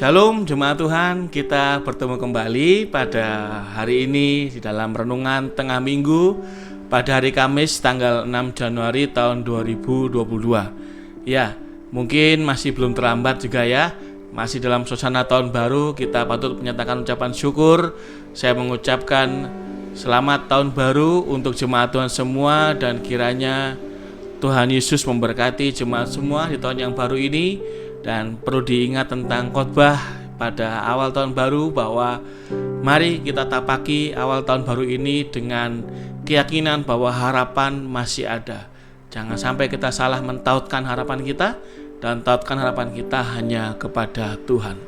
Shalom jemaat Tuhan, kita bertemu kembali pada hari ini di dalam renungan tengah minggu pada hari Kamis tanggal 6 Januari tahun 2022. Ya, mungkin masih belum terlambat juga ya. Masih dalam suasana tahun baru, kita patut menyatakan ucapan syukur. Saya mengucapkan selamat tahun baru untuk jemaat Tuhan semua, dan kiranya Tuhan Yesus memberkati jemaat semua di tahun yang baru ini. Dan perlu diingat tentang khotbah pada awal tahun baru, bahwa mari kita tapaki awal tahun baru ini dengan keyakinan bahwa harapan masih ada. Jangan sampai kita salah mentautkan harapan kita, dan tautkan harapan kita hanya kepada Tuhan.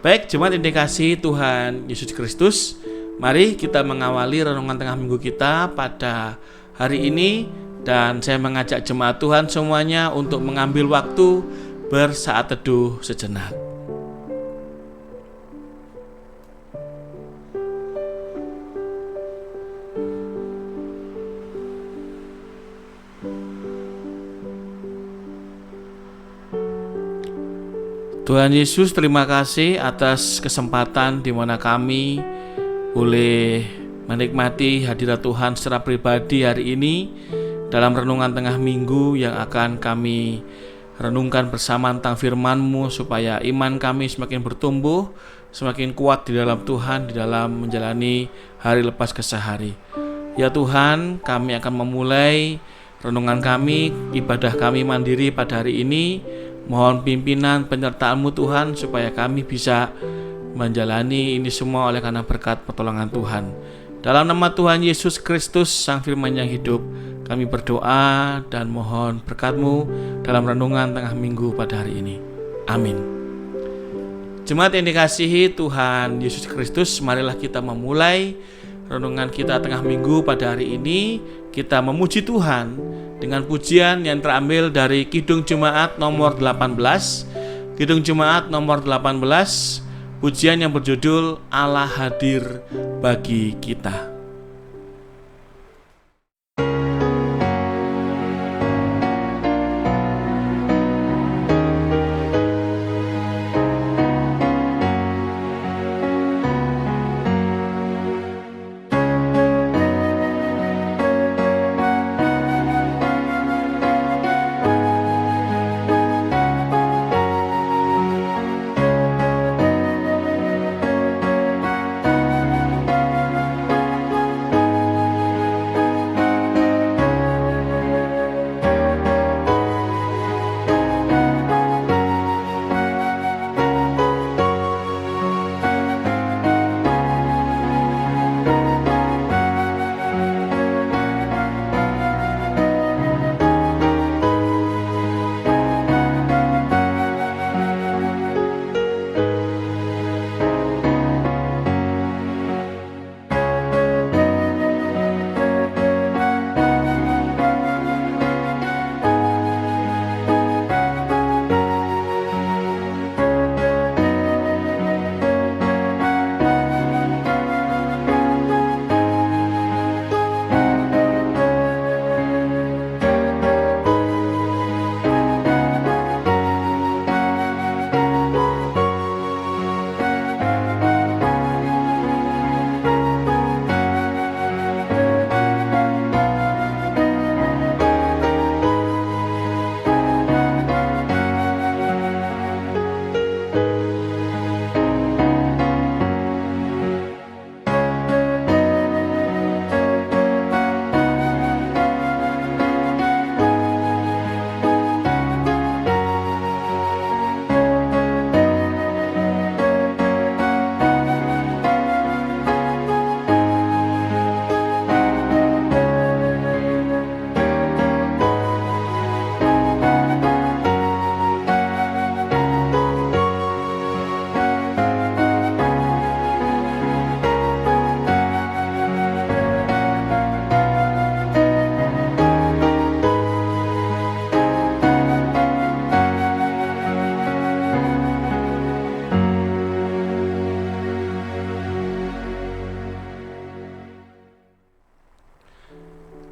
Baik, jemaat yang dikasihi Tuhan Yesus Kristus, mari kita mengawali renungan tengah minggu kita pada hari ini. Dan saya mengajak jemaat Tuhan semuanya untuk mengambil waktu bersaat teduh sejenak. Tuhan Yesus, terima kasih atas kesempatan di mana kami boleh menikmati hadirat Tuhan secara pribadi hari ini dalam renungan tengah minggu yang akan kami renungkan bersama tentang firman-Mu, supaya iman kami semakin bertumbuh, semakin kuat di dalam Tuhan, di dalam menjalani hari lepas ke sehari. Ya Tuhan, kami akan memulai renungan kami, ibadah kami mandiri pada hari ini. Mohon pimpinan penyertaan-Mu Tuhan, supaya kami bisa menjalani ini semua oleh karena berkat pertolongan Tuhan. Dalam nama Tuhan Yesus Kristus, Sang Firman yang hidup, kami berdoa dan mohon berkat-Mu dalam renungan tengah minggu pada hari ini. Amin. Jemaat yang dikasihi Tuhan Yesus Kristus, marilah kita memulai renungan kita tengah minggu pada hari ini. Kita memuji Tuhan dengan pujian yang terambil dari Kidung Jemaat nomor 18. Kidung Jemaat nomor 18, pujian yang berjudul Allah Hadir Bagi Kita.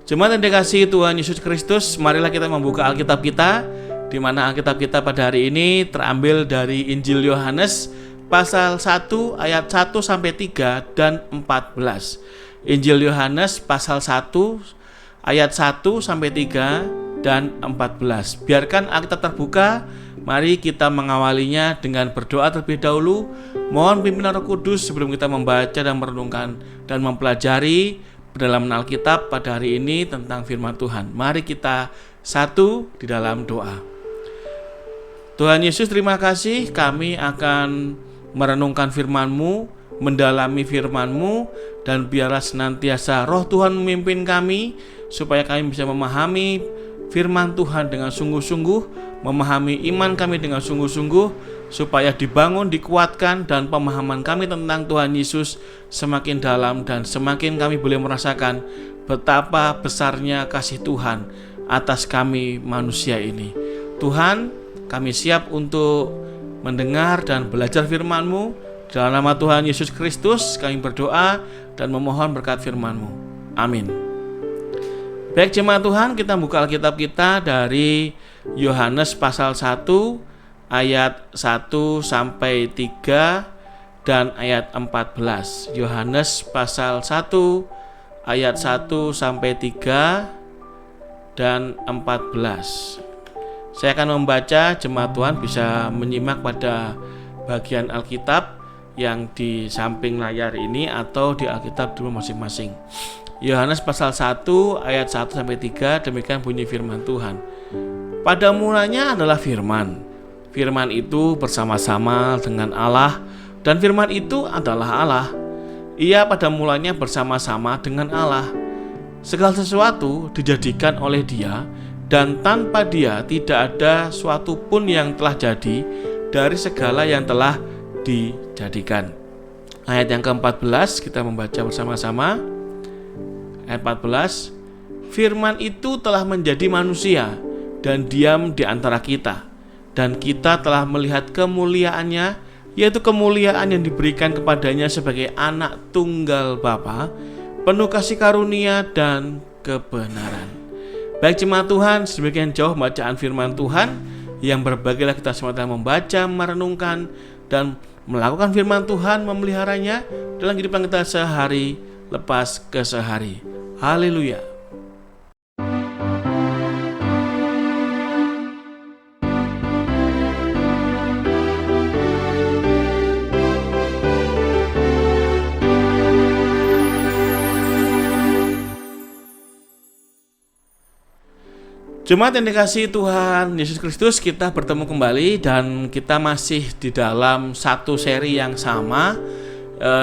Jemaat yang dikasihi Tuhan Yesus Kristus, marilah kita membuka Alkitab kita, di mana Alkitab kita pada hari ini terambil dari Injil Yohanes pasal 1 ayat 1 sampai 3 dan 14. Injil Yohanes pasal 1 ayat 1 sampai 3 dan 14. Biarkan Alkitab terbuka. Mari kita mengawalinya dengan berdoa terlebih dahulu. Mohon pimpinan Roh Kudus sebelum kita membaca dan merenungkan dan mempelajari dalam Alkitab pada hari ini tentang firman Tuhan. Mari kita satu di dalam doa. Tuhan Yesus, terima kasih, kami akan merenungkan firman-Mu, mendalami firman-Mu, dan biarlah senantiasa Roh Tuhan memimpin kami supaya kami bisa memahami firman Tuhan dengan sungguh-sungguh, memahami iman kami dengan sungguh-sungguh, supaya dibangun, dikuatkan, dan pemahaman kami tentang Tuhan Yesus semakin dalam dan semakin kami boleh merasakan betapa besarnya kasih Tuhan atas kami manusia ini. Tuhan, kami siap untuk mendengar dan belajar firman-Mu. Dalam nama Tuhan Yesus Kristus kami berdoa dan memohon berkat firman-Mu. Amin. Baik jemaat Tuhan, kita buka Alkitab kita dari Yohanes pasal 1 ayat 1 sampai 3 dan ayat 14. Yohanes pasal 1 ayat 1 sampai 3 dan 14. Saya akan membaca, jemaat Tuhan bisa menyimak pada bagian Alkitab yang di samping layar ini atau di Alkitab dulu masing-masing. Yohanes pasal 1 ayat 1 sampai 3, demikian bunyi firman Tuhan. Pada mulanya adalah firman. Firman itu bersama-sama dengan Allah, dan firman itu adalah Allah. Ia pada mulanya bersama-sama dengan Allah. Segala sesuatu dijadikan oleh Dia, dan tanpa Dia tidak ada suatu pun yang telah jadi dari segala yang telah dijadikan. Ayat yang ke-14 kita membaca bersama-sama. Ayat 14, firman itu telah menjadi manusia dan diam di antara kita, dan kita telah melihat kemuliaannya, yaitu kemuliaan yang diberikan kepadanya sebagai anak tunggal Bapa, penuh kasih karunia dan kebenaran. Baik jemaat Tuhan, sedemikian jauh bacaan firman Tuhan, yang berbagilah kita semua dalam membaca, merenungkan, dan melakukan firman Tuhan, memeliharanya dalam kehidupan kita sehari lepas ke sehari. Haleluya. Jemaat yang dikasihi Tuhan Yesus Kristus, kita bertemu kembali dan kita masih di dalam satu seri yang sama,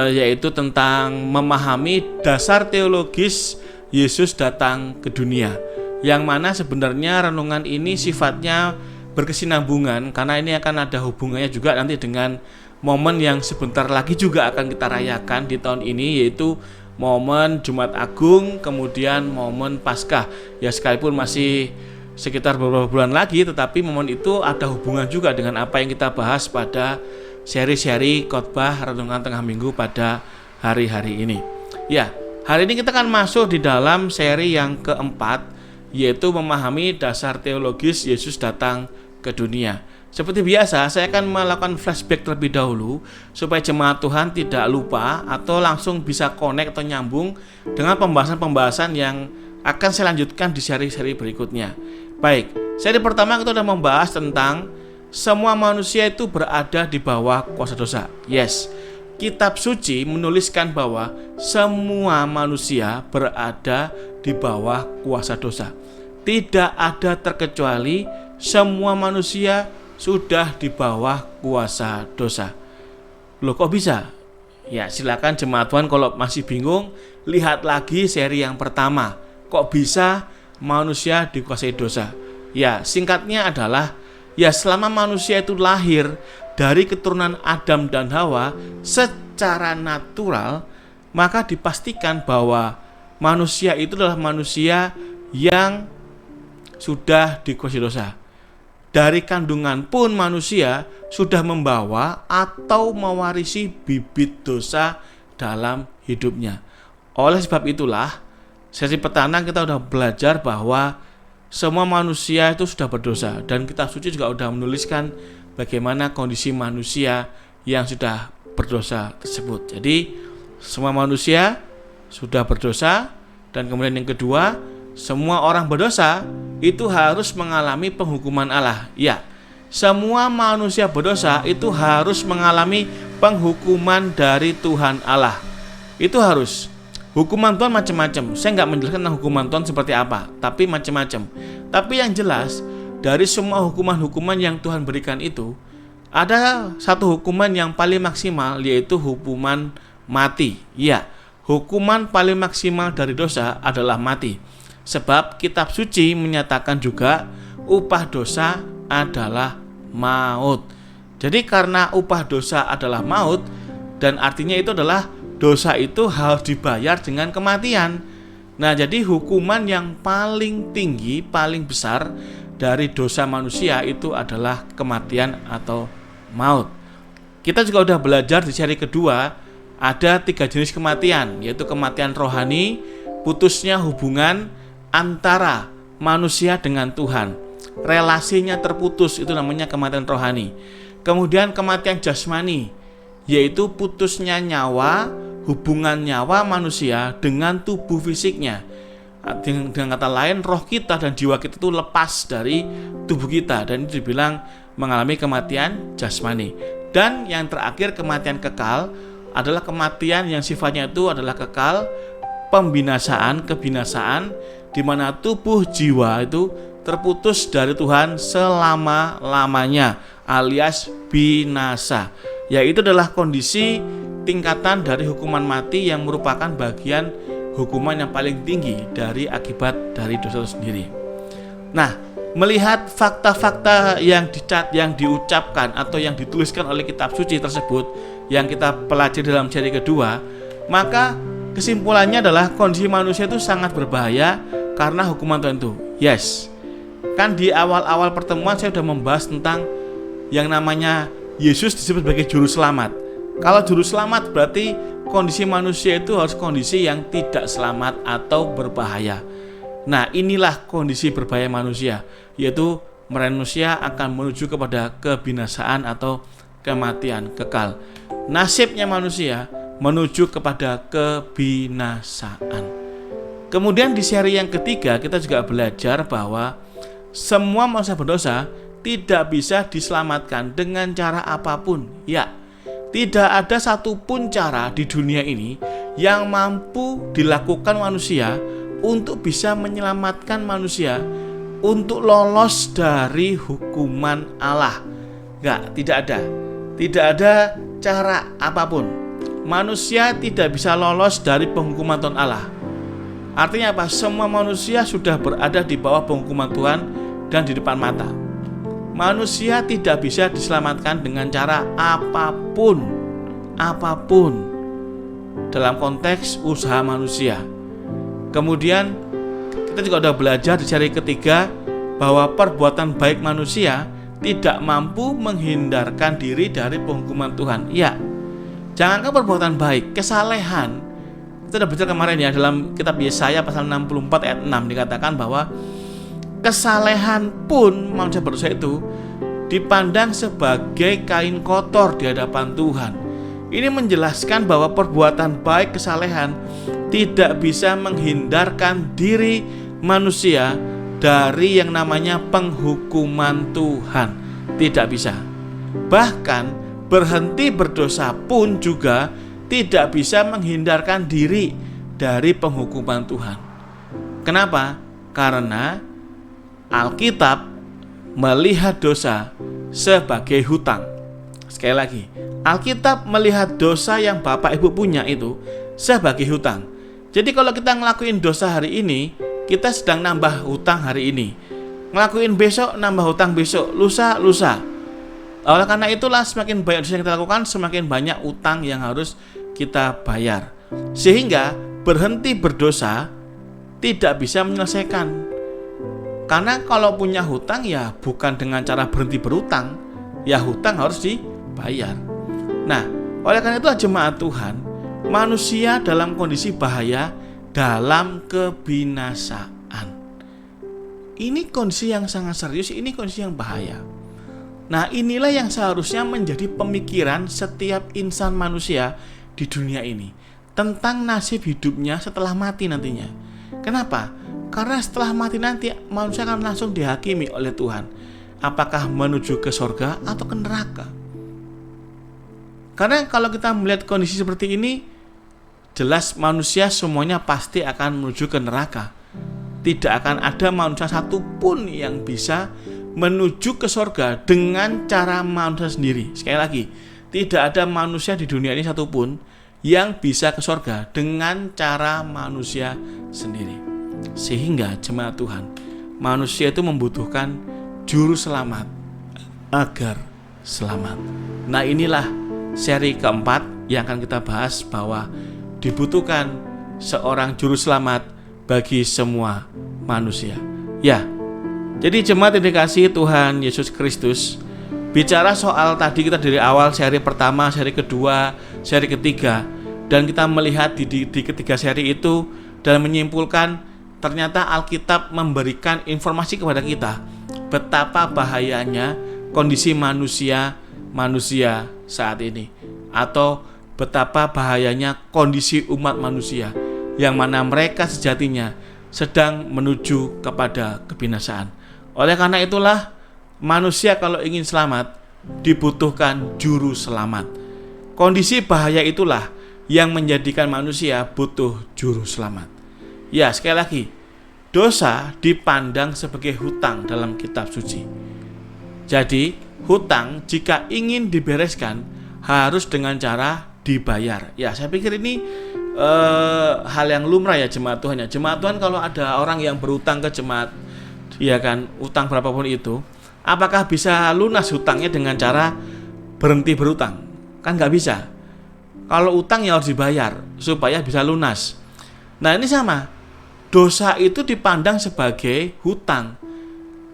yaitu tentang memahami dasar teologis Yesus datang ke dunia, yang mana sebenarnya renungan ini sifatnya berkesinambungan karena ini akan ada hubungannya juga nanti dengan momen yang sebentar lagi juga akan kita rayakan di tahun ini, yaitu momen Jumat Agung, kemudian momen Paskah. Ya sekalipun masih sekitar beberapa bulan lagi, tetapi momen itu ada hubungan juga dengan apa yang kita bahas pada seri-seri khotbah renungan tengah minggu pada hari-hari ini. Ya, hari ini kita akan masuk di dalam seri yang keempat, yaitu memahami dasar teologis Yesus datang ke dunia. Seperti biasa, saya akan melakukan flashback terlebih dahulu supaya jemaat Tuhan tidak lupa atau langsung bisa connect atau nyambung dengan pembahasan-pembahasan yang akan saya lanjutkan di seri-seri berikutnya. Baik, seri pertama kita sudah membahas tentang semua manusia itu berada di bawah kuasa dosa. Yes, kitab suci menuliskan bahwa semua manusia berada di bawah kuasa dosa. Tidak ada terkecuali, semua manusia sudah di bawah kuasa dosa. Loh kok bisa? Ya silakan jemaat Tuhan kalau masih bingung, lihat lagi seri yang pertama. Kok bisa manusia dikuasai dosa? Ya singkatnya adalah, ya selama manusia itu lahir dari keturunan Adam dan Hawa secara natural, maka dipastikan bahwa manusia itu adalah manusia yang sudah dikuasai dosa. Dari kandungan pun manusia sudah membawa atau mewarisi bibit dosa dalam hidupnya. Oleh sebab itulah, sesi pertama kita sudah belajar bahwa semua manusia itu sudah berdosa, dan kitab suci juga sudah menuliskan bagaimana kondisi manusia yang sudah berdosa tersebut. Jadi semua manusia sudah berdosa, dan kemudian yang kedua, semua orang berdosa itu harus mengalami penghukuman Allah. Ya, semua manusia berdosa itu harus mengalami penghukuman dari Tuhan Allah. Itu harus. Hukuman Tuhan macam-macam. Saya nggak menjelaskan tentang hukuman Tuhan seperti apa, tapi macam-macam. Tapi yang jelas, dari semua hukuman-hukuman yang Tuhan berikan itu, ada satu hukuman yang paling maksimal, yaitu hukuman mati. Ya, hukuman paling maksimal dari dosa adalah mati. Sebab kitab suci menyatakan juga upah dosa adalah maut. Jadi karena upah dosa adalah maut, dan artinya itu adalah dosa itu harus dibayar dengan kematian. Nah, jadi hukuman yang paling tinggi, paling besar dari dosa manusia itu adalah kematian atau maut. Kita juga sudah belajar di seri kedua, ada 3 jenis kematian, yaitu kematian rohani, putusnya hubungan antara manusia dengan Tuhan. Relasinya terputus, itu namanya kematian rohani. Kemudian kematian jasmani, yaitu putusnya nyawa, hubungan nyawa manusia dengan tubuh fisiknya. Dengan kata lain, roh kita dan jiwa kita itu lepas dari tubuh kita, dan itu dibilang mengalami kematian jasmani. Dan yang terakhir, kematian kekal adalah kematian yang sifatnya itu adalah kekal, kebinasaan, di mana tubuh jiwa itu terputus dari Tuhan selama-lamanya, alias binasa. Yaitu adalah kondisi tingkatan dari hukuman mati yang merupakan bagian hukuman yang paling tinggi dari akibat dari dosa itu sendiri. Nah, melihat fakta-fakta yang diucapkan atau yang dituliskan oleh kitab suci tersebut yang kita pelajari dalam seri kedua, maka kesimpulannya adalah kondisi manusia itu sangat berbahaya karena hukuman Tuhan itu. Yes, kan di awal-awal pertemuan saya sudah membahas tentang yang namanya Yesus disebut sebagai juru selamat. Kalau juru selamat berarti kondisi manusia itu harus kondisi yang tidak selamat atau berbahaya. Nah, inilah kondisi berbahaya manusia, yaitu manusia akan menuju kepada kebinasaan atau kematian kekal. Nasibnya manusia menuju kepada kebinasaan. Kemudian di seri yang ketiga kita juga belajar bahwa semua manusia berdosa tidak bisa diselamatkan dengan cara apapun. Ya, tidak ada satupun cara di dunia ini yang mampu dilakukan manusia untuk bisa menyelamatkan manusia untuk lolos dari hukuman Allah. Tidak ada cara apapun. Manusia tidak bisa lolos dari penghukuman Tuhan Allah. Artinya apa? Semua manusia sudah berada di bawah penghukuman Tuhan dan di depan mata. Manusia tidak bisa diselamatkan dengan cara apapun dalam konteks usaha manusia. Kemudian kita juga sudah belajar di seri ketiga bahwa perbuatan baik manusia tidak mampu menghindarkan diri dari penghukuman Tuhan. Ya, jangankan perbuatan baik, kesalehan. Kita sudah belajar kemarin ya, dalam kitab Yesaya pasal 64 ayat 6 dikatakan bahwa kesalehan pun manusia berdosa itu dipandang sebagai kain kotor di hadapan Tuhan. Ini menjelaskan bahwa perbuatan baik, kesalehan tidak bisa menghindarkan diri manusia dari yang namanya penghukuman Tuhan. Tidak bisa. Bahkan berhenti berdosa pun juga tidak bisa menghindarkan diri dari penghukuman Tuhan. Kenapa? Karena Alkitab melihat dosa sebagai hutang. Sekali lagi, Alkitab melihat dosa yang Bapak Ibu punya itu sebagai hutang. Jadi kalau kita ngelakuin dosa hari ini, kita sedang nambah hutang hari ini. Ngelakuin besok, nambah hutang besok, lusa. Oleh karena itulah semakin banyak dosa yang kita lakukan, semakin banyak utang yang harus kita bayar. Sehingga berhenti berdosa tidak bisa menyelesaikan. Karena kalau punya hutang ya bukan dengan cara berhenti berhutang, ya hutang harus dibayar. Nah, oleh karena itu jemaat Tuhan, manusia dalam kondisi bahaya, dalam kebinasaan. Ini kondisi yang sangat serius, ini kondisi yang bahaya. Nah, inilah yang seharusnya menjadi pemikiran setiap insan manusia di dunia ini tentang nasib hidupnya setelah mati nantinya. Kenapa? Karena setelah mati nanti manusia akan langsung dihakimi oleh Tuhan. Apakah menuju ke surga atau ke neraka? Karena kalau kita melihat kondisi seperti ini, jelas manusia semuanya pasti akan menuju ke neraka. Tidak akan ada manusia satupun yang bisa menuju ke surga dengan cara manusia sendiri. Sekali lagi, tidak ada manusia di dunia ini satupun yang bisa ke surga dengan cara manusia sendiri. Sehingga jemaat Tuhan, manusia itu membutuhkan juru selamat agar selamat. Nah, inilah seri keempat yang akan kita bahas, bahwa dibutuhkan seorang juru selamat bagi semua manusia. Ya, jadi jemaat yang dikasihi Tuhan Yesus Kristus, bicara soal tadi kita dari awal seri pertama, seri kedua, seri ketiga, dan kita melihat di ketiga seri itu dan menyimpulkan ternyata Alkitab memberikan informasi kepada kita betapa bahayanya kondisi manusia saat ini, atau betapa bahayanya kondisi umat manusia yang mana mereka sejatinya sedang menuju kepada kebinasaan. Oleh karena itulah, manusia kalau ingin selamat dibutuhkan juru selamat. Kondisi bahaya itulah yang menjadikan manusia butuh juru selamat. Ya, sekali lagi, dosa dipandang sebagai hutang dalam kitab suci. Jadi, hutang jika ingin dibereskan harus dengan cara dibayar. Ya, saya pikir ini hal yang lumrah ya jemaat Tuhan ya. Jemaat Tuhan, kalau ada orang yang berutang ke jemaat, ya kan, utang berapapun itu, apakah bisa lunas hutangnya dengan cara berhenti berutang? Kan nggak bisa. Kalau utang ya harus dibayar supaya bisa lunas. Nah, ini sama. Dosa itu dipandang sebagai hutang.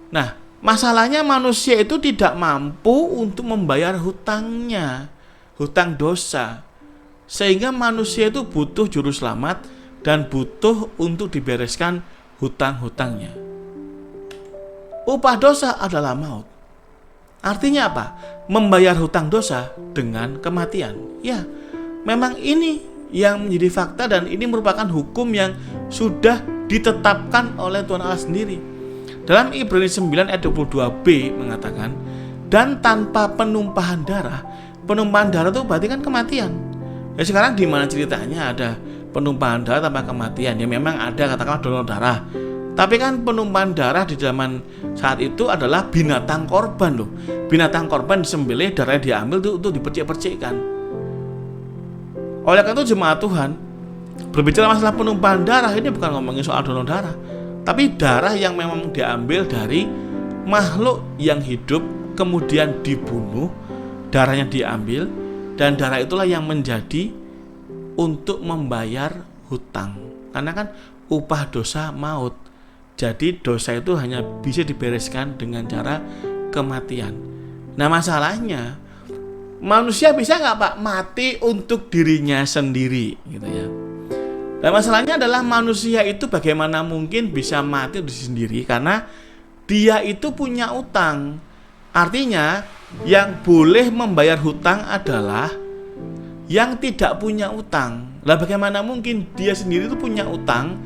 Nah, masalahnya manusia itu tidak mampu untuk membayar hutangnya, hutang dosa. Sehingga manusia itu butuh juru selamat dan butuh untuk dibereskan hutang-hutangnya. Upah dosa adalah maut. Artinya apa? Membayar hutang dosa dengan kematian. Ya, memang ini yang menjadi fakta, dan ini merupakan hukum yang sudah ditetapkan oleh Tuhan Allah sendiri. Dalam Ibrani 9 ayat 22b mengatakan, dan tanpa penumpahan darah itu berarti kan kematian. Ya, sekarang di mana ceritanya ada penumpahan darah tanpa kematian? Ya, memang ada, katakanlah donor darah. Tapi kan penumpahan darah di zaman saat itu adalah binatang korban loh. Binatang korban disembelih, darahnya diambil tuh untuk dipercik-percikkan. Oleh karena itu jemaat Tuhan, berbicara masalah penumpahan darah ini bukan ngomongin soal donor darah, tapi darah yang memang diambil dari makhluk yang hidup kemudian dibunuh, darahnya diambil, dan darah itulah yang menjadi untuk membayar hutang. Karena kan upah dosa maut. Jadi dosa itu hanya bisa dibereskan dengan cara kematian. Nah, masalahnya manusia bisa nggak Pak mati untuk dirinya sendiri gitu ya. Dan masalahnya adalah manusia itu bagaimana mungkin bisa mati untuk diri sendiri, karena dia itu punya utang. Artinya yang boleh membayar hutang adalah yang tidak punya utang. Lah, bagaimana mungkin dia sendiri itu punya utang,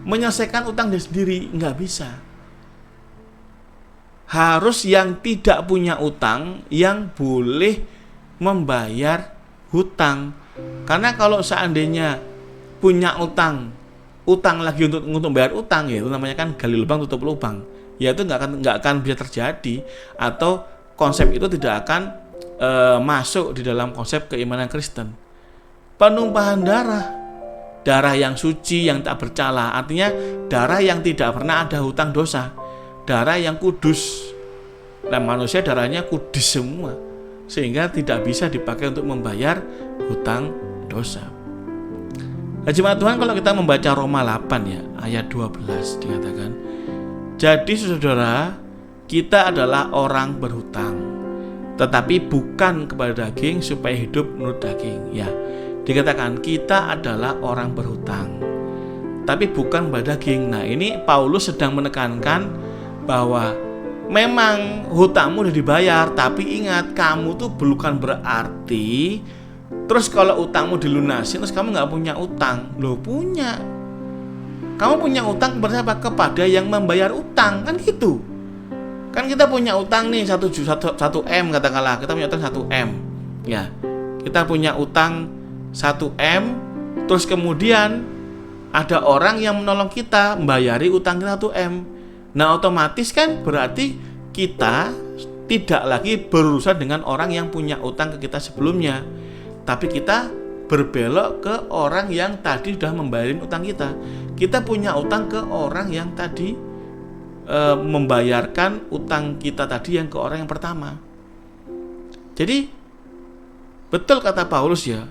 menyelesaikan utang dia sendiri? Nggak bisa. Harus yang tidak punya utang yang boleh membayar hutang. Karena kalau seandainya punya utang lagi untuk bayar utang, ya itu namanya kan gali lubang tutup lubang. Ya itu nggak akan bisa terjadi, atau konsep itu tidak akan masuk di dalam konsep keimanan Kristen. Penumpahan darah yang suci, yang tak bercela, artinya darah yang tidak pernah ada hutang dosa, darah yang kudus. Nah, manusia darahnya kudus semua, sehingga tidak bisa dipakai untuk membayar hutang dosa. Nah, jemaat Tuhan, kalau kita membaca Roma 8 ya, ayat 12 dikatakan, jadi saudara, kita adalah orang berhutang, tetapi bukan kepada daging supaya hidup menurut daging. Ya, dikatakan kita adalah orang berhutang, tapi bukan kepada daging. Nah, ini Paulus sedang menekankan bahwa memang hutangmu udah dibayar, tapi ingat, kamu tuh bukan berarti terus kalau utangmu dilunasi terus kamu nggak punya utang. Loh, punya. Kamu punya utang kepada siapa? Kepada yang membayar utang, kan gitu. Kan kita punya utang nih 1 M katakanlah, kita punya utang 1 M. Ya. Kita punya utang 1 M, terus kemudian ada orang yang menolong kita membayari utang kita 1 M. Nah, otomatis kan berarti kita tidak lagi berurusan dengan orang yang punya utang ke kita sebelumnya, tapi kita berbelok ke orang yang tadi sudah membayarin utang kita. Kita punya utang ke orang yang tadi membayarkan utang kita tadi yang ke orang yang pertama. Jadi betul kata Paulus ya,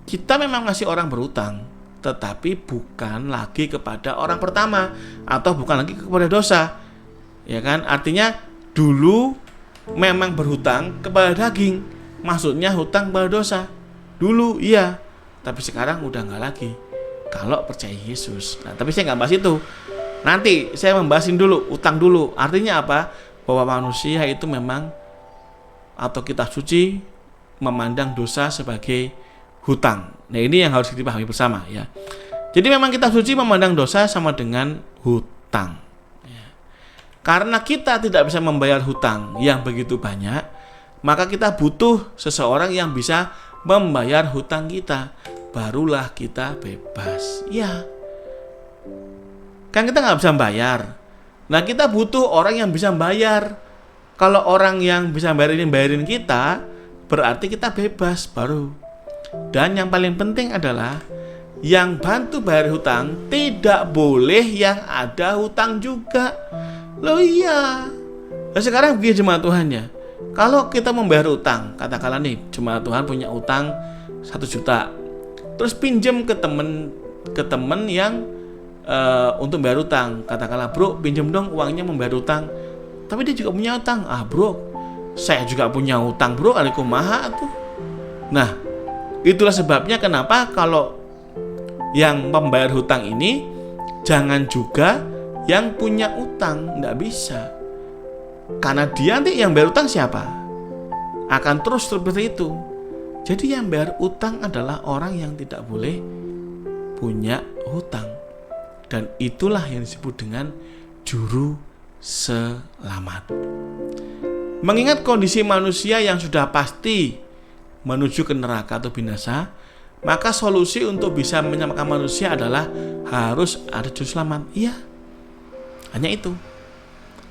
kita memang ngasih orang berutang, tetapi bukan lagi kepada orang pertama atau bukan lagi kepada dosa. Ya kan? Artinya dulu memang berhutang kepada daging, maksudnya hutang kepada dosa. Dulu iya, tapi sekarang udah nggak lagi kalau percaya Yesus. Nah, tapi saya nggak bahas itu. Nanti saya membahasin dulu utang dulu. Artinya apa? Bahwa manusia itu memang atau kitab suci memandang dosa sebagai hutang. Nah, ini yang harus kita pahami bersama ya. Jadi memang kitab suci memandang dosa sama dengan hutang. Ya. Karena kita tidak bisa membayar hutang yang begitu banyak, maka kita butuh seseorang yang bisa membayar hutang kita. Barulah kita bebas. Ya. Kan kita nggak bisa bayar. Nah, kita butuh orang yang bisa bayar. Kalau orang yang bisa bayarin kita, berarti kita bebas baru. Dan yang paling penting adalah yang bantu bayar hutang tidak boleh yang ada hutang juga. Loh iya. Nah, sekarang begini jemaat Tuhan ya. Kalau kita membayar hutang, katakanlah nih jemaat Tuhan punya utang 1 juta. Terus pinjam ke temen yang untuk bayar utang. Katakanlah, bro, pinjam dong uangnya membayar utang. Tapi dia juga punya utang. Ah bro, saya juga punya utang bro, kali kumaha tuh. Nah, itulah sebabnya kenapa kalau yang membayar hutang ini jangan juga yang punya utang. Nggak bisa. Karena dia nanti yang bayar utang siapa? Akan terus seperti itu. Jadi yang bayar utang adalah orang yang tidak boleh punya hutang. Dan itulah yang disebut dengan juru selamat. Mengingat kondisi manusia yang sudah pasti menuju ke neraka atau binasa, maka solusi untuk bisa menyelamatkan manusia adalah harus ada juru selamat. Iya, hanya itu.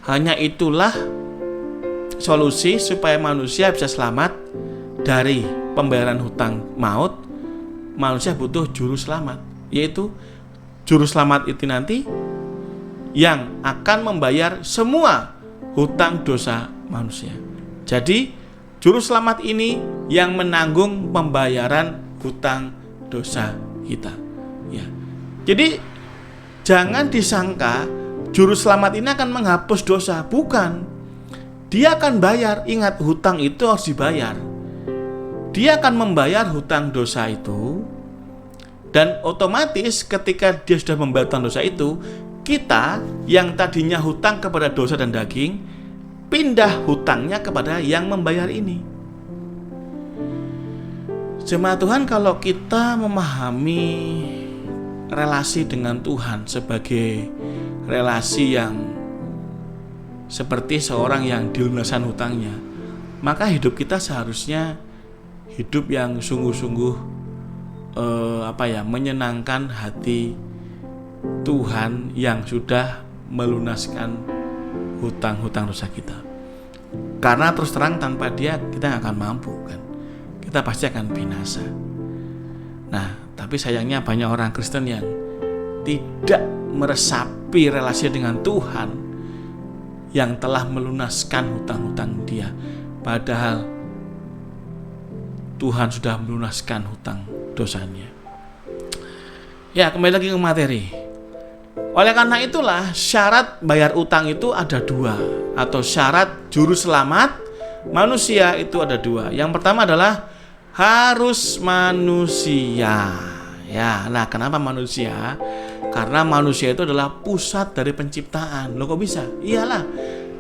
Hanya itulah solusi supaya manusia bisa selamat dari pembayaran hutang maut. Manusia butuh juru selamat, yaitu juru selamat itu nanti yang akan membayar semua hutang dosa manusia. Jadi juru selamat ini yang menanggung pembayaran hutang dosa kita. Ya. Jadi jangan disangka juru selamat ini akan menghapus dosa. Bukan. Dia akan bayar. Ingat, hutang itu harus dibayar. Dia akan membayar hutang dosa itu. Dan otomatis ketika dia sudah membayar hutang dosa itu, kita yang tadinya hutang kepada dosa dan daging, pindah hutangnya kepada yang membayar ini. Jemaat Tuhan, kalau kita memahami relasi dengan Tuhan sebagai relasi yang seperti seorang yang dilunasan hutangnya, maka hidup kita seharusnya hidup yang sungguh-sungguh menyenangkan hati Tuhan yang sudah melunaskan hutang-hutang dosa kita. Karena terus terang tanpa Dia kita nggak akan mampu kan. Kita pasti akan binasa. Nah, tapi sayangnya banyak orang Kristen yang tidak meresapi relasi dengan Tuhan yang telah melunaskan hutang-hutang dia. Padahal Tuhan sudah melunaskan hutang dosanya. Ya, kembali lagi ke materi. Oleh karena itulah syarat bayar utang itu ada 2, atau syarat juru selamat manusia itu ada 2. Yang pertama adalah harus manusia. Ya, nah kenapa manusia? Karena manusia itu adalah pusat dari penciptaan. Loh kok bisa? Iyalah,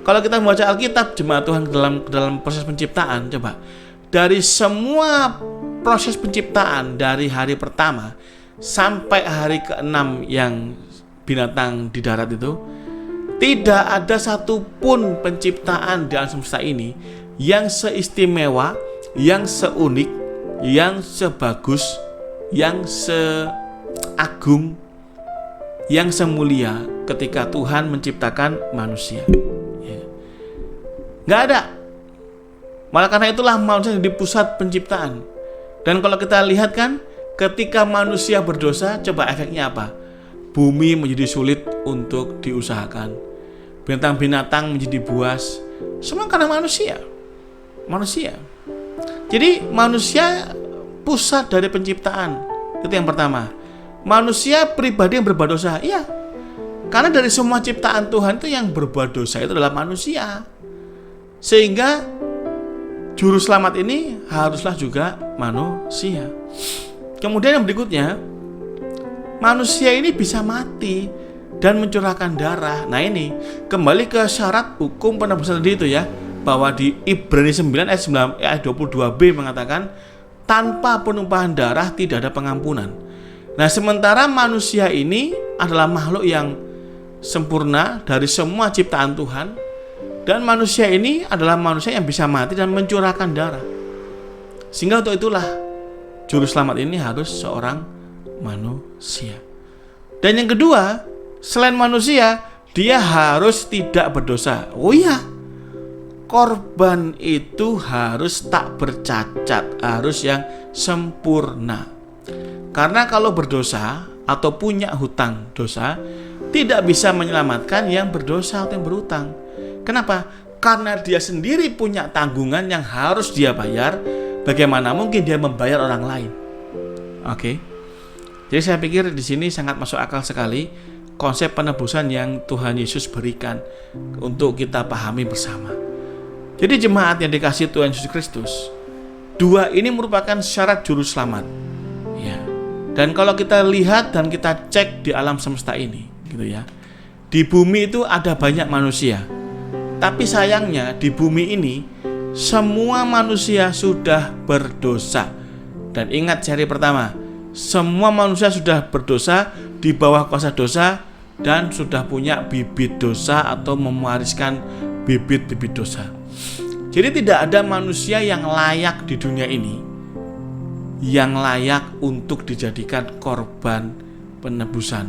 Kalau kita membaca Alkitab, jemaat Tuhan, dalam proses penciptaan, coba dari semua proses penciptaan dari hari pertama sampai hari ke-6 yang binatang di darat itu, tidak ada satupun penciptaan di alam semesta ini yang seistimewa, yang seunik, yang sebagus, yang seagung, yang semulia ketika Tuhan menciptakan manusia. Nggak ada. Malah karena itulah manusia di pusat penciptaan. Dan kalau kita lihat kan, ketika manusia berdosa, coba efeknya apa? Bumi menjadi sulit untuk diusahakan. Binatang-binatang menjadi buas. Semua karena manusia. Jadi manusia pusat dari penciptaan. Itu yang pertama. Manusia pribadi yang berbuat dosa. Iya. Karena dari semua ciptaan Tuhan itu yang berbuat dosa itu adalah manusia. Sehingga juru selamat ini haruslah juga manusia. Kemudian yang berikutnya, manusia ini bisa mati dan mencurahkan darah. Nah ini kembali ke syarat hukum penebusan tadi itu ya, bahwa di Ibrani 9 ayat 22b mengatakan tanpa penumpahan darah tidak ada pengampunan. Nah sementara manusia ini adalah makhluk yang sempurna dari semua ciptaan Tuhan, dan manusia ini adalah manusia yang bisa mati dan mencurahkan darah. Sehingga untuk itulah juru selamat ini harus seorang manusia. Dan yang kedua, selain manusia, dia harus tidak berdosa. Oh iya, korban itu harus tak bercacat, harus yang sempurna. Karena kalau berdosa atau punya hutang dosa, tidak bisa menyelamatkan yang berdosa atau yang berhutang. Kenapa? Karena dia sendiri punya tanggungan yang harus dia bayar. Bagaimana mungkin dia membayar orang lain? Oke. Jadi saya pikir di sini sangat masuk akal sekali konsep penebusan yang Tuhan Yesus berikan untuk kita pahami bersama. Jadi jemaat yang dikasihi Tuhan Yesus Kristus, dua ini merupakan syarat juru selamat. Ya. Dan kalau kita lihat dan kita cek di alam semesta ini, gitu ya. Di bumi itu ada banyak manusia. Tapi sayangnya di bumi ini semua manusia sudah berdosa. Dan ingat seri pertama, semua manusia sudah berdosa, di bawah kuasa dosa, dan sudah punya bibit dosa atau mewariskan bibit-bibit dosa. Jadi tidak ada manusia yang layak di dunia ini yang layak untuk dijadikan korban penebusan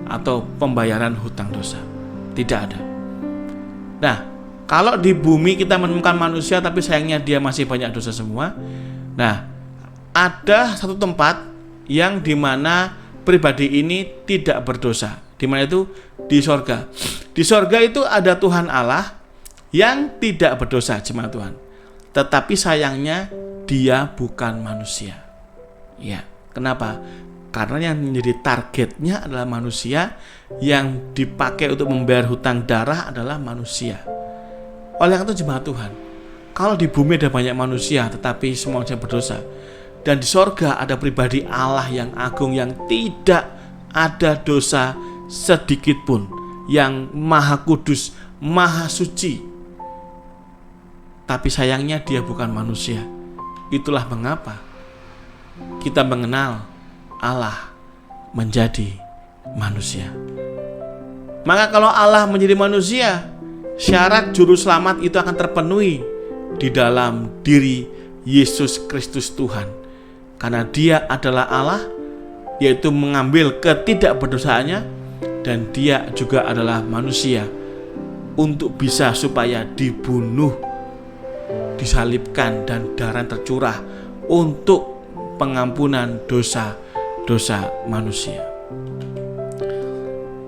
atau pembayaran hutang dosa. Tidak ada. Nah, kalau di bumi kita menemukan manusia tapi sayangnya dia masih banyak dosa semua. Nah, ada satu tempat yang dimana pribadi ini tidak berdosa. Di mana itu? Di sorga. Di sorga itu ada Tuhan Allah yang tidak berdosa, jemaat Tuhan. Tetapi sayangnya dia bukan manusia. Ya, kenapa? Karena yang menjadi targetnya adalah manusia, yang dipakai untuk membayar hutang darah adalah manusia. Oleh karena itu jemaat Tuhan, kalau di bumi ada banyak manusia tetapi semua manusia berdosa, dan di sorga ada pribadi Allah yang agung yang tidak ada dosa sedikit pun, yang maha kudus, maha suci, tapi sayangnya dia bukan manusia. Itulah mengapa kita mengenal Allah menjadi manusia. Maka kalau Allah menjadi manusia, syarat juru selamat itu akan terpenuhi di dalam diri Yesus Kristus Tuhan. Karena dia adalah Allah, yaitu mengambil ketidakberdosaannya, dan dia juga adalah manusia untuk bisa supaya dibunuh, disalibkan, dan darah tercurah untuk pengampunan dosa manusia.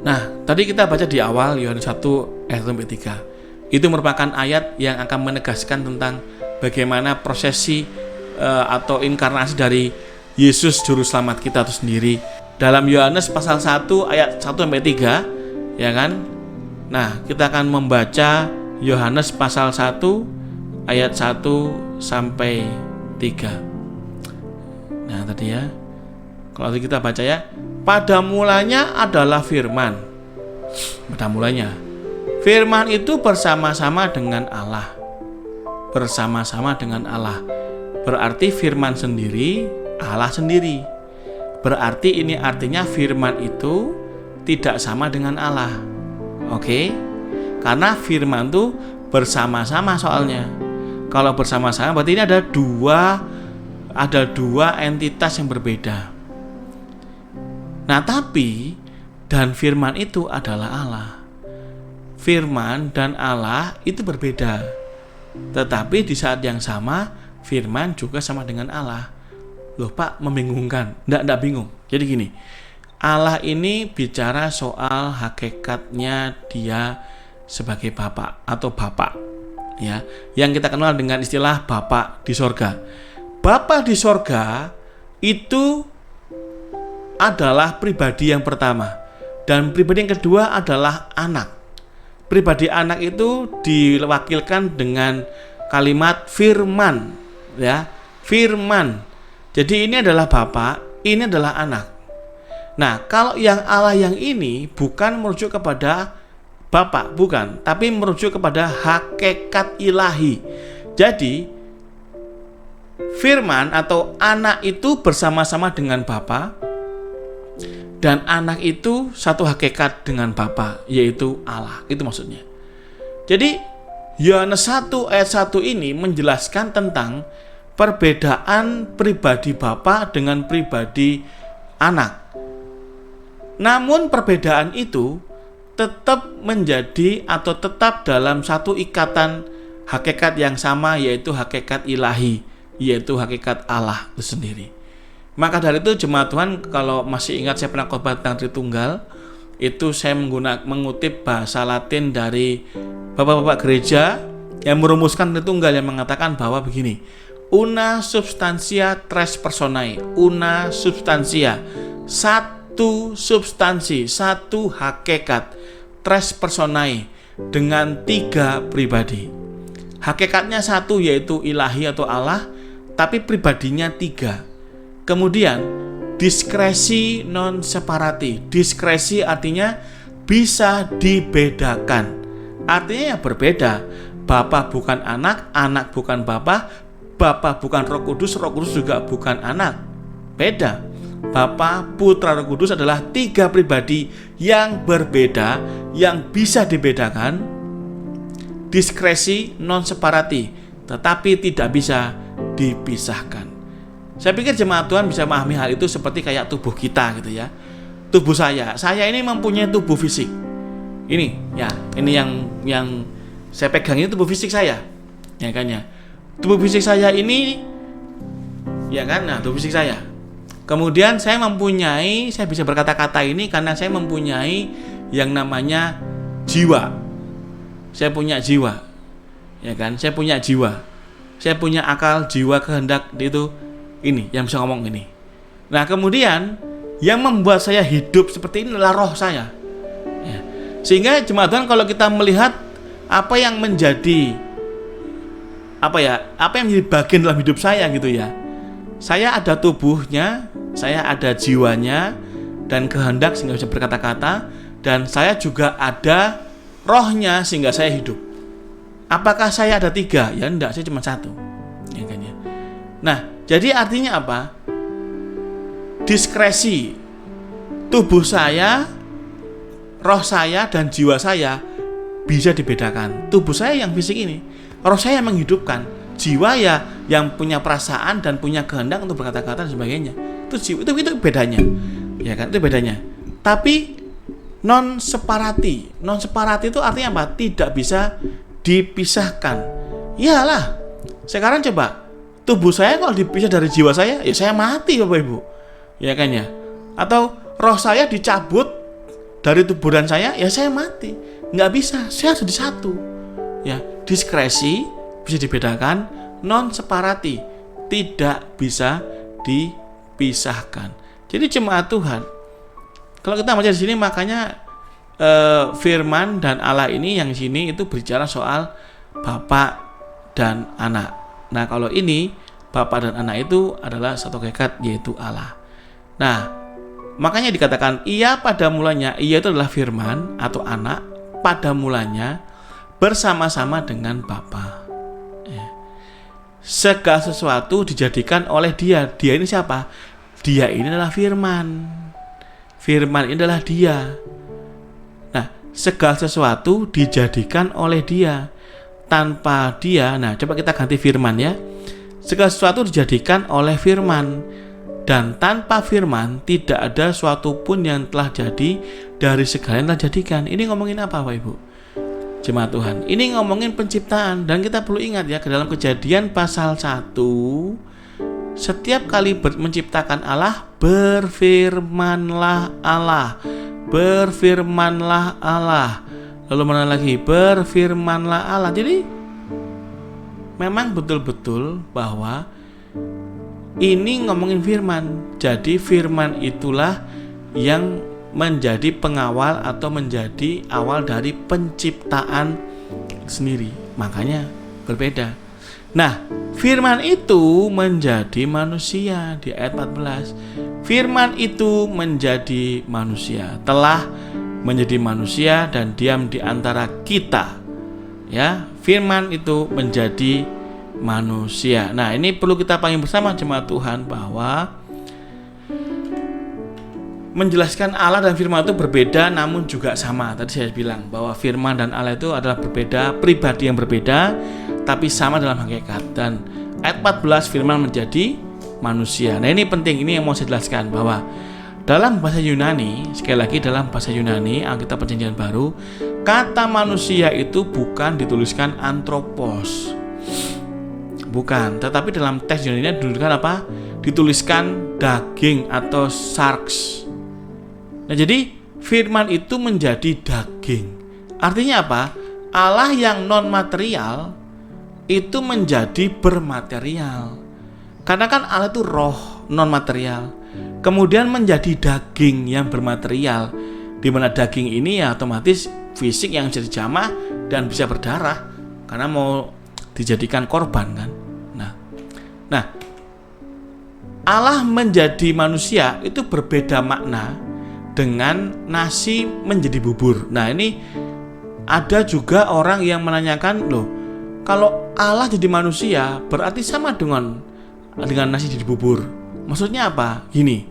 Nah, tadi kita baca di awal Yohanes 1 ayat 3. Itu merupakan ayat yang akan menegaskan tentang bagaimana prosesi atau inkarnasi dari Yesus juru selamat kita itu sendiri. Dalam Yohanes pasal 1 ayat 1-3, ya kan? Nah, kita akan membaca Yohanes pasal 1 ayat 1-3. Nah, tadi ya. Kalau kita baca ya, pada mulanya adalah firman. Pada mulanya Firman itu bersama-sama dengan Allah. Bersama-sama dengan Allah. Berarti firman sendiri, Allah sendiri. Berarti ini artinya firman itu tidak sama dengan Allah. Oke? Karena firman itu bersama-sama soalnya. Kalau bersama-sama berarti ini ada dua entitas yang berbeda. Nah, tapi dan firman itu adalah Allah. Firman dan Allah itu berbeda. Tetapi di saat yang sama firman juga sama dengan Allah. Loh Pak, membingungkan. Enggak bingung. Jadi gini, Allah ini bicara soal hakikatnya dia sebagai Bapa atau Bapa, ya, yang kita kenal dengan istilah Bapa di sorga. Bapa di sorga itu adalah pribadi yang pertama, dan pribadi yang kedua adalah anak. Pribadi anak itu diwakilkan dengan kalimat firman, ya, firman. Jadi ini adalah Bapa, ini adalah anak. Nah, kalau yang Allah yang ini bukan merujuk kepada Bapa, bukan, tapi merujuk kepada hakikat ilahi. Jadi firman atau anak itu bersama-sama dengan Bapa, dan anak itu satu hakikat dengan Bapa, yaitu Allah. Itu maksudnya. Jadi Yohanes 1 ayat 1 ini menjelaskan tentang perbedaan pribadi Bapa dengan pribadi anak. Namun perbedaan itu tetap menjadi atau tetap dalam satu ikatan hakikat yang sama, yaitu hakikat ilahi, yaitu hakikat Allah itu sendiri. Maka dari itu jemaat Tuhan, kalau masih ingat saya pernah khotbah tentang Tritunggal, itu saya mengutip bahasa Latin dari bapak-bapak gereja yang merumuskan Tritunggal, yang mengatakan bahwa begini: una substantia tres personae, una substantia, satu substansi, satu hakikat, tres personae, dengan tiga pribadi. Hakikatnya satu, yaitu ilahi atau Allah, tapi pribadinya tiga. Kemudian diskresi non separati. Diskresi artinya bisa dibedakan. Artinya ya berbeda. Bapa bukan anak, anak bukan Bapa, Bapa bukan Roh Kudus, Roh Kudus juga bukan anak. Beda. Bapa, Putra, Roh Kudus adalah tiga pribadi yang berbeda, yang bisa dibedakan. Diskresi non separati, tetapi tidak bisa dipisahkan. Saya pikir jemaat Tuhan bisa memahami hal itu seperti kayak tubuh kita gitu ya. Tubuh saya ini mempunyai tubuh fisik. Ini ya, ini yang saya pegang ini tubuh fisik saya. Ya kan ya. Tubuh fisik saya ini ya kan, nah tubuh fisik saya. Kemudian saya bisa berkata-kata ini karena saya mempunyai yang namanya jiwa. Saya punya jiwa. Ya kan? Saya punya jiwa. Saya punya akal, jiwa, kehendak, itu ini yang bisa ngomong ini. Nah, kemudian yang membuat saya hidup seperti ini adalah roh saya. Ya. Sehingga jemaat Tuhan, kalau kita melihat apa yang menjadi bagian dalam hidup saya gitu ya. Saya ada tubuhnya, saya ada jiwanya dan kehendak sehingga bisa berkata-kata, dan saya juga ada rohnya sehingga saya hidup. Apakah saya ada tiga? Ya enggak, saya cuma satu. Ya kan ya. Nah, jadi artinya apa? Diskresi tubuh saya, roh saya dan jiwa saya bisa dibedakan. Tubuh saya yang fisik ini, roh saya yang menghidupkan, jiwa ya yang punya perasaan dan punya kehendak untuk berkata-kata dan sebagainya. Itu bedanya. Ya kan, itu bedanya. Tapi non separati itu artinya apa? Tidak bisa dipisahkan. Iyalah, sekarang coba tubuh saya kalau dipisah dari jiwa saya, ya saya mati Bapak Ibu. Ya kan ya. Atau roh saya dicabut dari tubuhan saya, ya saya mati. Nggak bisa, saya harus jadi satu. Ya, diskresi bisa dibedakan, non separati tidak bisa dipisahkan. Jadi jemaat Tuhan, kalau kita baca di sini, makanya firman dan Allah ini yang sini itu berbicara soal Bapa dan anak. Nah, kalau ini Bapa dan anak itu adalah satu hakikat, yaitu Allah. Nah, makanya dikatakan ia pada mulanya, ia itu adalah firman atau anak, pada mulanya bersama-sama dengan Bapa. Segala sesuatu dijadikan oleh Dia. Dia ini siapa? Dia ini adalah Firman. Firman ini adalah Dia. Nah, segala sesuatu dijadikan oleh Dia. Tanpa Dia, nah coba kita ganti Firman ya. Segala sesuatu dijadikan oleh Firman. Dan tanpa Firman tidak ada suatu pun yang telah jadi dari segala yang telah jadikan. Ini ngomongin apa Bapak Ibu? Jemaat Tuhan, ini ngomongin penciptaan. Dan kita perlu ingat ya, ke dalam Kejadian pasal 1, setiap kali menciptakan Allah, berfirmanlah Allah. Berfirmanlah Allah. Lalu mana lagi? Berfirmanlah Allah. Jadi memang betul-betul bahwa ini ngomongin firman. Jadi firman itulah yang menjadi pengawal atau menjadi awal dari penciptaan sendiri. Makanya berbeda. Nah, firman itu menjadi manusia di ayat 14. Firman itu menjadi manusia, telah menjadi manusia dan diam di antara kita. Ya, firman itu menjadi manusia. Nah, ini perlu kita pahami bersama jemaat Tuhan bahwa menjelaskan Allah dan firman itu berbeda namun juga sama. Tadi saya bilang bahwa firman dan Allah itu adalah berbeda, pribadi yang berbeda tapi sama dalam hakikat. Dan ayat 14 firman menjadi manusia. Nah, ini penting, ini yang mau saya jelaskan bahwa dalam bahasa Yunani, sekali lagi dalam bahasa Yunani Alkitab Perjanjian Baru, kata manusia itu bukan dituliskan anthropos. Bukan, tetapi dalam teks Yunani dituliskan apa? Dituliskan daging atau sarx. Nah, jadi firman itu menjadi daging. Artinya apa? Allah yang non material itu menjadi bermaterial. Karena kan Allah itu roh non material. Kemudian menjadi daging yang bermaterial. Di mana daging ini ya otomatis fisik yang bisa dijamah dan bisa berdarah karena mau dijadikan korban kan. Nah, Allah menjadi manusia itu berbeda makna dengan nasi menjadi bubur. Nah, ini ada juga orang yang menanyakan, loh, kalau Allah jadi manusia berarti sama dengan nasi jadi bubur. Maksudnya apa? Gini,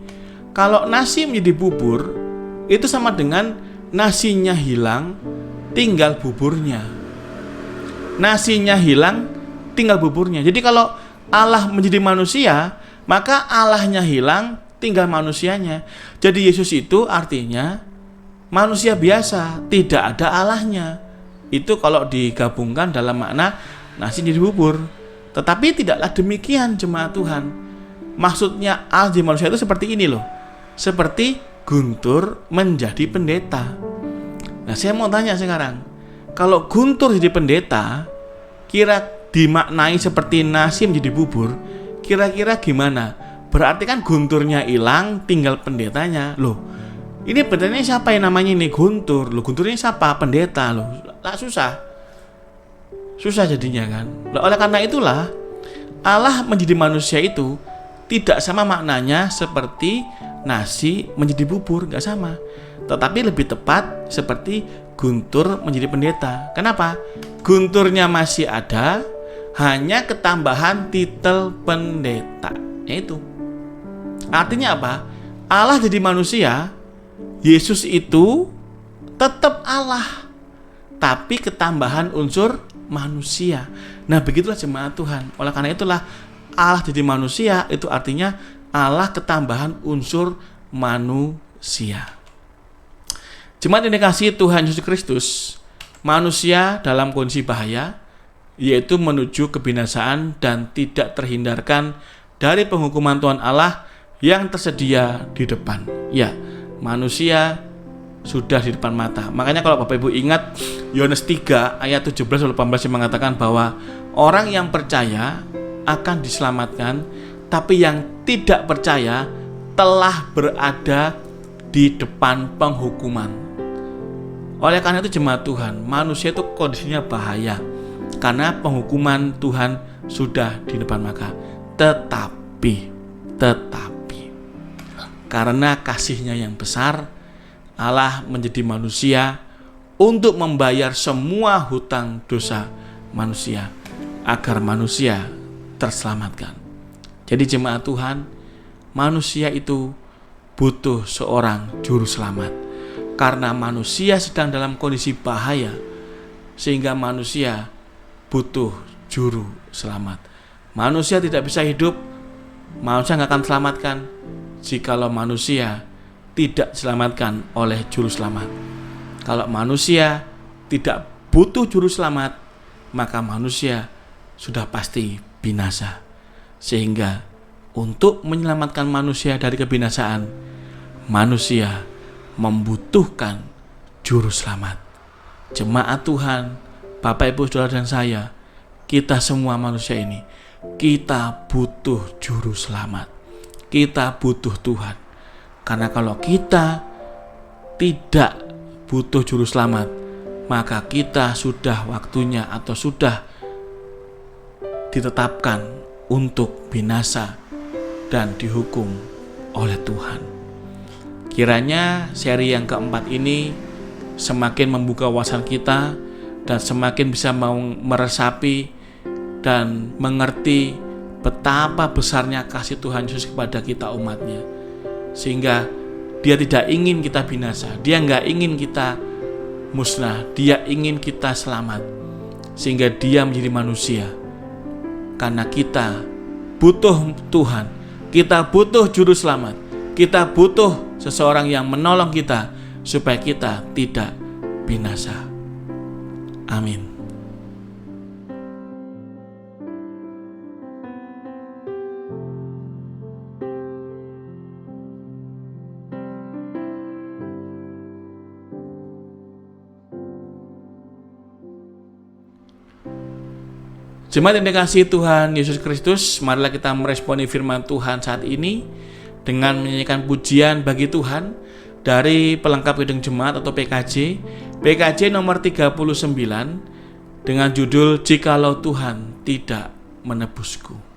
kalau nasi menjadi bubur itu sama dengan nasinya hilang, tinggal buburnya. Nasinya hilang, tinggal buburnya. Jadi kalau Allah menjadi manusia, maka Allahnya hilang, tinggal manusianya. Jadi Yesus itu artinya manusia biasa, tidak ada Allahnya. Itu kalau digabungkan dalam makna nasi jadi bubur. Tetapi tidaklah demikian jemaat Tuhan. Maksudnya Allah jadi manusia itu seperti ini loh. Seperti Guntur menjadi pendeta. Nah, saya mau tanya sekarang, kalau Guntur jadi pendeta, kira dimaknai seperti nasi menjadi bubur, kira-kira gimana? Berarti kan Gunturnya hilang, tinggal pendetanya. Loh, ini pendetanya siapa yang namanya ini Guntur? Loh, Gunturnya siapa? Pendeta loh. Lah susah jadinya kan. Oleh karena itulah Allah menjadi manusia itu tidak sama maknanya seperti nasi menjadi bubur, nggak sama. Tetapi lebih tepat seperti Guntur menjadi pendeta. Kenapa? Gunturnya masih ada, hanya ketambahan titel pendeta. Yaitu artinya apa? Allah jadi manusia, Yesus itu tetap Allah, tapi ketambahan unsur manusia. Nah, begitulah jemaat Tuhan. Oleh karena itulah Allah jadi manusia itu artinya Allah ketambahan unsur manusia. Jemaat yang dikasihi Tuhan Yesus Kristus, manusia dalam kondisi bahaya, yaitu menuju kebinasaan dan tidak terhindarkan dari penghukuman Tuhan Allah yang tersedia di depan. Ya, manusia sudah di depan mata. Makanya kalau Bapak Ibu ingat Yohanes 3 ayat 17-18 yang mengatakan bahwa orang yang percaya akan diselamatkan, tapi yang tidak percaya telah berada di depan penghukuman. Oleh karena itu jemaat Tuhan, manusia itu kondisinya bahaya karena penghukuman Tuhan sudah di depan mata. Tetapi karena kasih-Nya yang besar, Allah menjadi manusia untuk membayar semua hutang dosa manusia, agar manusia terselamatkan. Jadi jemaat Tuhan, manusia itu butuh seorang juru selamat, karena manusia sedang dalam kondisi bahaya, sehingga manusia butuh juru selamat. Manusia tidak bisa hidup, manusia nggak akan selamatkan jikalau manusia tidak diselamatkan oleh juru selamat. Kalau manusia tidak butuh juru selamat, maka manusia sudah pasti binasa. Sehingga untuk menyelamatkan manusia dari kebinasaan, manusia membutuhkan juru selamat. Jemaat Tuhan, Bapak, Ibu, Saudara, dan saya, kita semua manusia ini, kita butuh juru selamat. Kita butuh Tuhan. Karena kalau kita tidak butuh juru selamat, maka kita sudah waktunya atau sudah ditetapkan untuk binasa dan dihukum oleh Tuhan. Kiranya seri yang keempat ini semakin membuka wawasan kita dan semakin bisa meresapi dan mengerti betapa besarnya kasih Tuhan Yesus kepada kita umatnya, sehingga Dia tidak ingin kita binasa, Dia nggak ingin kita musnah, Dia ingin kita selamat, sehingga Dia menjadi manusia. Karena kita butuh Tuhan, kita butuh juru selamat, kita butuh seseorang yang menolong kita supaya kita tidak binasa. Amin. Jemaat yang dikasihi Tuhan Yesus Kristus, marilah kita meresponi firman Tuhan saat ini dengan menyanyikan pujian bagi Tuhan dari pelengkap Kidung Jemaat atau PKJ nomor 39 dengan judul Jikalau Tuhan Tidak Menebusku.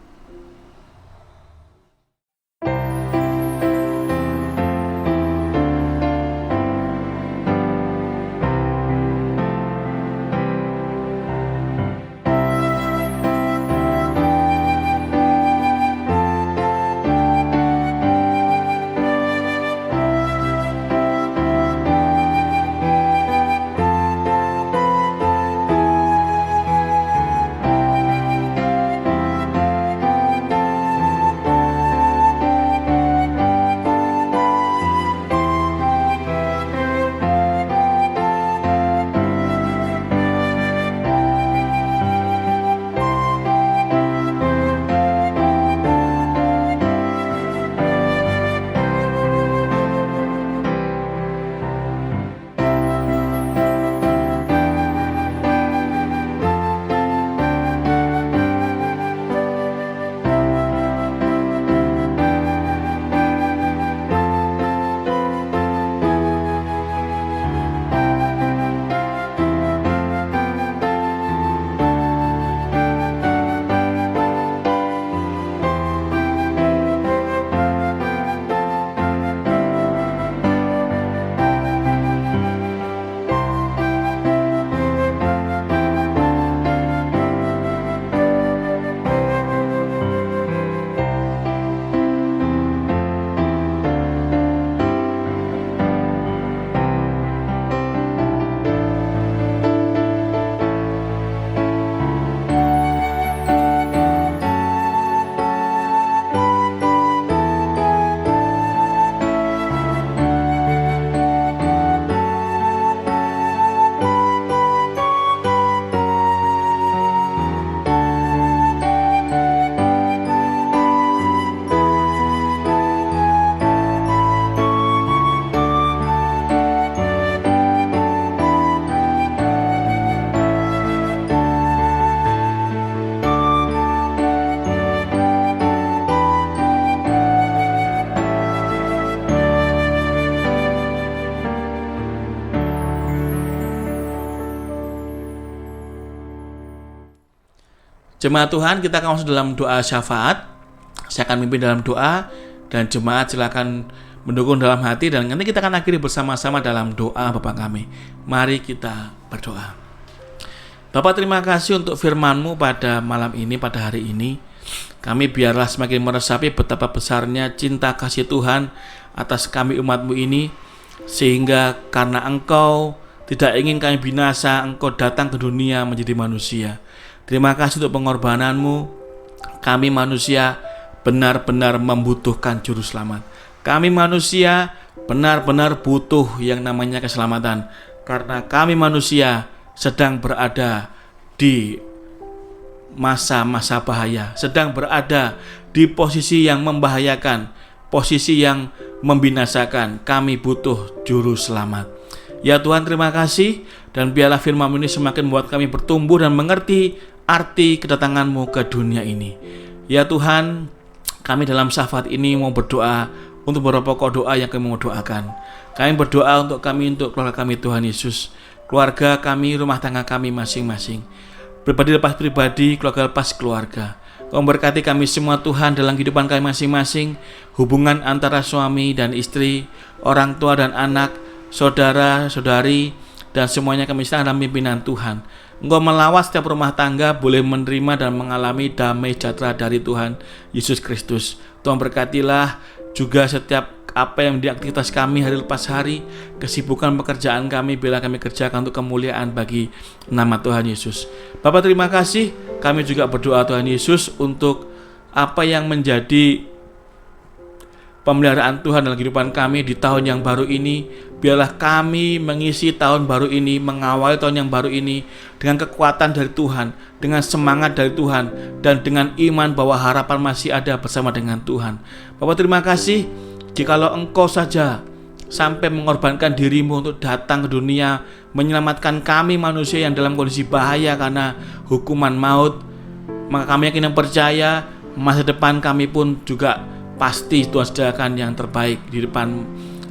Jemaat Tuhan, kita akan masuk dalam doa syafaat. Saya akan memimpin dalam doa dan jemaat silakan mendukung dalam hati, dan nanti kita akan akhiri bersama-sama dalam doa Bapa kami. Mari kita berdoa. Bapa, terima kasih untuk firman-Mu pada malam ini, pada hari ini. Kami biarlah semakin meresapi betapa besarnya cinta kasih Tuhan atas kami umat-Mu ini, sehingga karena Engkau tidak ingin kami binasa, Engkau datang ke dunia menjadi manusia. Terima kasih untuk pengorbanan-Mu. Kami manusia benar-benar membutuhkan juru selamat. Kami manusia benar-benar butuh yang namanya keselamatan, karena kami manusia sedang berada di masa-masa bahaya, sedang berada di posisi yang membahayakan, posisi yang membinasakan. Kami butuh juru selamat. Ya Tuhan, terima kasih, dan biarlah firman-Mu ini semakin membuat kami bertumbuh dan mengerti arti kedatangan-Mu ke dunia ini. Ya Tuhan, kami dalam syafaat ini mau berdoa untuk beberapa pokok doa yang kami mau doakan. Kami berdoa untuk keluarga kami Tuhan Yesus, keluarga kami, rumah tangga kami masing-masing, pribadi lepas pribadi, keluarga lepas keluarga. Kau berkati kami semua Tuhan dalam kehidupan kami masing-masing, hubungan antara suami dan istri, orang tua dan anak, saudara, saudari, dan semuanya kami serahkan dalam pimpinan Tuhan. Engkau melawat setiap rumah tangga boleh menerima dan mengalami damai sejahtera dari Tuhan Yesus Kristus. Tuhan berkatilah juga setiap apa yang menjadi aktivitas kami hari lepas hari, kesibukan pekerjaan kami, bila kami kerjakan untuk kemuliaan bagi nama Tuhan Yesus. Bapak, terima kasih. Kami juga berdoa Tuhan Yesus untuk apa yang menjadi pemeliharaan Tuhan dalam kehidupan kami di tahun yang baru ini. Biarlah kami mengisi tahun baru ini, mengawali tahun yang baru ini dengan kekuatan dari Tuhan, dengan semangat dari Tuhan, dan dengan iman bahwa harapan masih ada bersama dengan Tuhan. Bapak, terima kasih. Jikalau Engkau saja sampai mengorbankan diri-Mu untuk datang ke dunia, menyelamatkan kami manusia yang dalam kondisi bahaya karena hukuman maut, maka kami yakin dan percaya masa depan kami pun juga pasti Tuhan sediakan yang terbaik di depan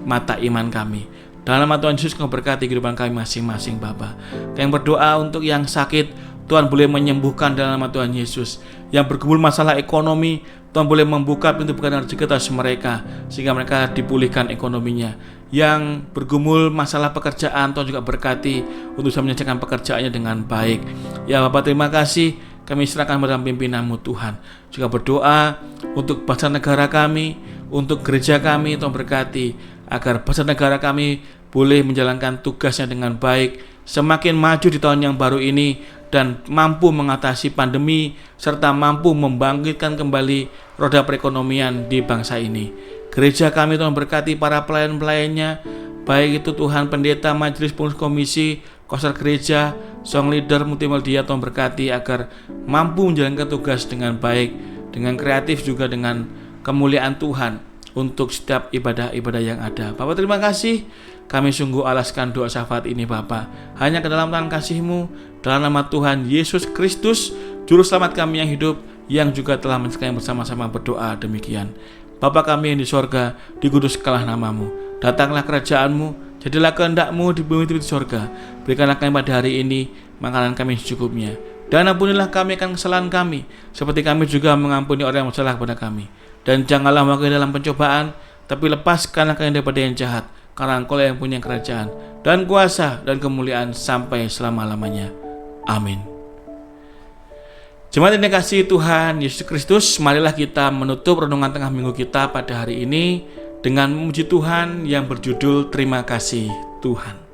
mata iman kami. Dalam nama Tuhan Yesus, Kau berkati kehidupan kami masing-masing Bapa. Kami berdoa untuk yang sakit, Tuhan boleh menyembuhkan dalam nama Tuhan Yesus. Yang bergumul masalah ekonomi, Tuhan boleh membuka pintu pekerjaan rezeki atas mereka, sehingga mereka dipulihkan ekonominya. Yang bergumul masalah pekerjaan, Tuhan juga berkati untuk bisa menyelesaikan pekerjaannya dengan baik. Ya Bapak, terima kasih. Kami serahkan pada pimpinan-Mu Tuhan. Juga berdoa untuk bangsa negara kami, untuk gereja kami, Tuhan berkati agar bangsa negara kami boleh menjalankan tugasnya dengan baik, semakin maju di tahun yang baru ini, dan mampu mengatasi pandemi, serta mampu membangkitkan kembali roda perekonomian di bangsa ini. Gereja kami Tuhan berkati para pelayan-pelayannya, baik itu Tuhan pendeta, majelis, pengurus komisi, konsel gereja, song leader, multimedia. Tuhan berkati agar mampu menjalankan tugas dengan baik, dengan kreatif, juga dengan kemuliaan Tuhan untuk setiap ibadah-ibadah yang ada. Bapak, terima kasih. Kami sungguh alaskan doa syafaat ini Bapa hanya ke dalam tangan kasih-Mu, dalam nama Tuhan Yesus Kristus, Juru Selamat kami yang hidup, yang juga telah menyertai bersama-sama berdoa demikian. Bapa kami yang di sorga, dikuduskanlah nama-Mu, datanglah kerajaan-Mu, jadilah kehendak-Mu di bumi seperti di sorga. Berikanlah kami pada hari ini makanan kami secukupnya, dan ampunilah kami akan kesalahan kami, seperti kami juga mengampuni orang yang bersalah kepada kami. Dan janganlah masuk dalam pencobaan, tapi lepaskanlah kami daripada yang jahat, karena Engkau yang punya kerajaan dan kuasa dan kemuliaan sampai selama-lamanya. Amin. Jemaat yang dikasihi Tuhan Yesus Kristus, marilah kita menutup renungan tengah minggu kita pada hari ini dengan memuji Tuhan yang berjudul Terima Kasih Tuhan.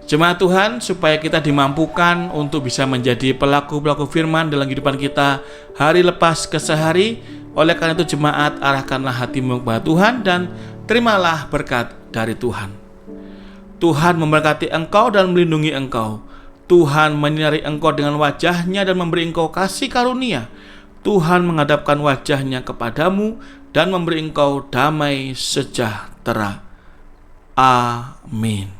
Jemaat Tuhan, supaya kita dimampukan untuk bisa menjadi pelaku-pelaku firman dalam kehidupan kita hari lepas ke sehari. Oleh karena itu jemaat, arahkanlah hatimu kepada Tuhan dan terimalah berkat dari Tuhan. Tuhan memberkati engkau dan melindungi engkau. Tuhan menyinari engkau dengan wajah-Nya dan memberi engkau kasih karunia. Tuhan menghadapkan wajah-Nya kepadamu dan memberi engkau damai sejahtera. Amin.